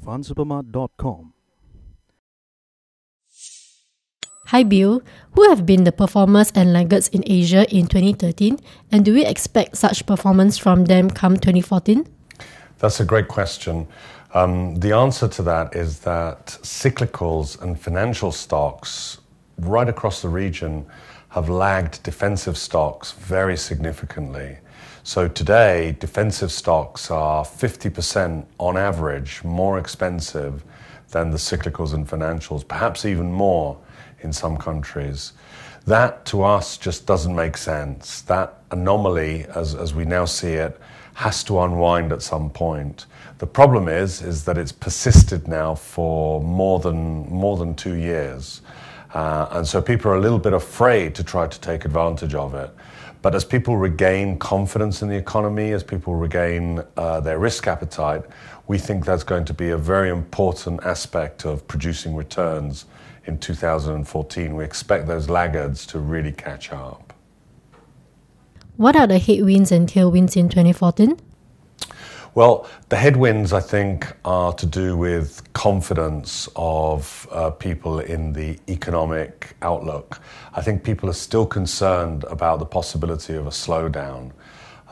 funsupermart.com. Hi Bill, who have been the performers and laggards in Asia in 2013, and do we expect such performance from them come 2014? That's a great question. The answer to that is that cyclicals and financial stocks right across the region have lagged defensive stocks very significantly. So today, defensive stocks are 50% on average more expensive than the cyclicals and financials, perhaps even more in some countries. That to us just doesn't make sense. That anomaly, as we now see it, has to unwind at some point. The problem is that it's persisted now for more than 2 years. And so people are a little bit afraid to try to take advantage of it. But as people regain confidence in the economy, as people regain their risk appetite, we think that's going to be a very important aspect of producing returns in 2014. We expect those laggards to really catch up. What are the headwinds and tailwinds in 2014? Well, the headwinds, I think, are to do with confidence of people in the economic outlook. I think people are still concerned about the possibility of a slowdown.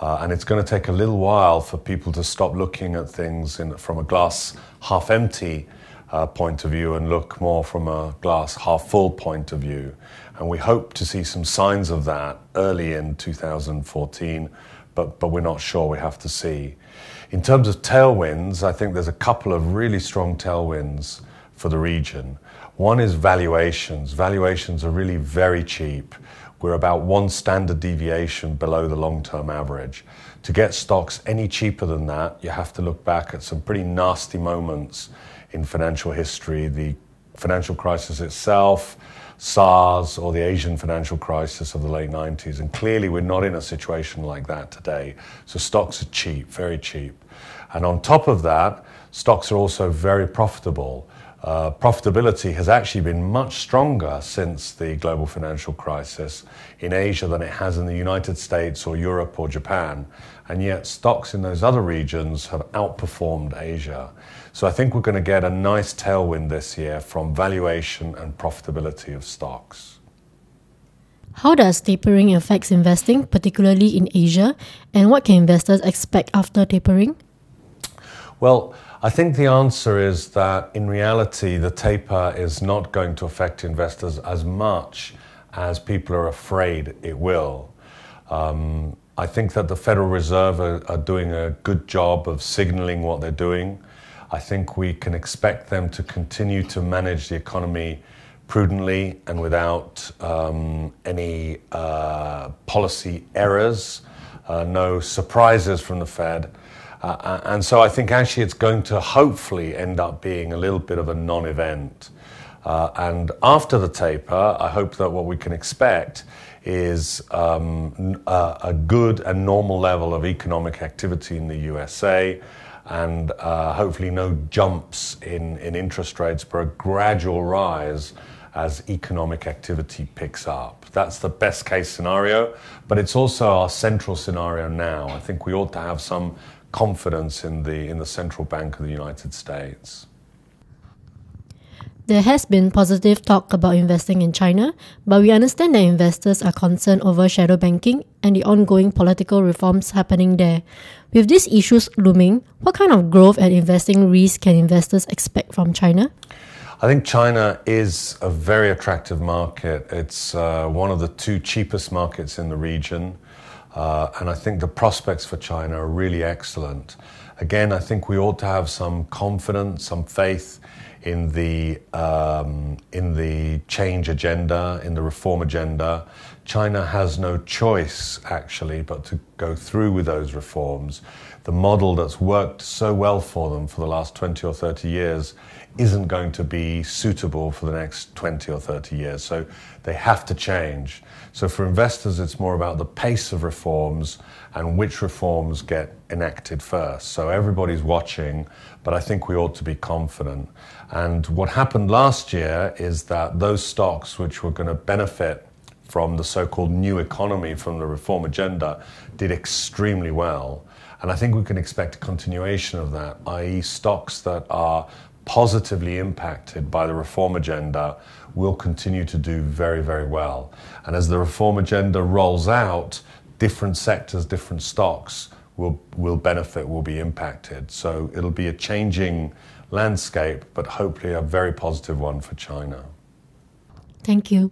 And it's going to take a little while for people to stop looking at things from a glass half empty point of view and look more from a glass half full point of view. And we hope to see some signs of that early in 2014, but we're not sure. We have to see. In terms of tailwinds, I think there's a couple of really strong tailwinds for the region. One is valuations. Valuations are really very cheap. We're about one standard deviation below the long-term average. To get stocks any cheaper than that, you have to look back at some pretty nasty moments in financial history, the financial crisis itself, SARS, or the Asian financial crisis of the late 90s. And clearly we're not in a situation like that today. So stocks are cheap, very cheap. And on top of that, stocks are also very profitable. Profitability has actually been much stronger since the global financial crisis in Asia than it has in the United States or Europe or Japan. And yet stocks in those other regions have outperformed Asia. So I think we're going to get a nice tailwind this year from valuation and profitability of stocks. How does tapering affect investing, particularly in Asia, and what can investors expect after tapering? Well, I think the answer is that in reality, the taper is not going to affect investors as much as people are afraid it will. I think that the Federal Reserve are doing a good job of signaling what they're doing. I think we can expect them to continue to manage the economy prudently and without any policy errors, no surprises from the Fed. And so I think actually it's going to hopefully end up being a little bit of a non-event. And after the taper, I hope that what we can expect is a good and normal level of economic activity in the USA, and hopefully no jumps in interest rates, but a gradual rise as economic activity picks up. That's the best case scenario, but it's also our central scenario now. I think we ought to have some confidence in the Central Bank of the United States. There has been positive talk about investing in China, but we understand that investors are concerned over shadow banking and the ongoing political reforms happening there. With these issues looming, what kind of growth and investing risk can investors expect from China? I think China is a very attractive market. It's one of the 2 cheapest markets in the region. And I think the prospects for China are really excellent. Again, I think we ought to have some confidence, some faith in the change agenda, in the reform agenda. China has no choice, actually, but to go through with those reforms. The model that's worked so well for them for the last 20 or 30 years isn't going to be suitable for the next 20 or 30 years. So they have to change. So for investors, it's more about the pace of reforms and which reforms get enacted first. So everybody's watching, but I think we ought to be confident. And what happened last year is that those stocks which were going to benefit from the so-called new economy, from the reform agenda, did extremely well. And I think we can expect a continuation of that, i.e. stocks that are positively impacted by the reform agenda will continue to do very, very well. And as the reform agenda rolls out, different sectors, different stocks will benefit, will be impacted. So it'll be a changing landscape, but hopefully a very positive one for China. Thank you.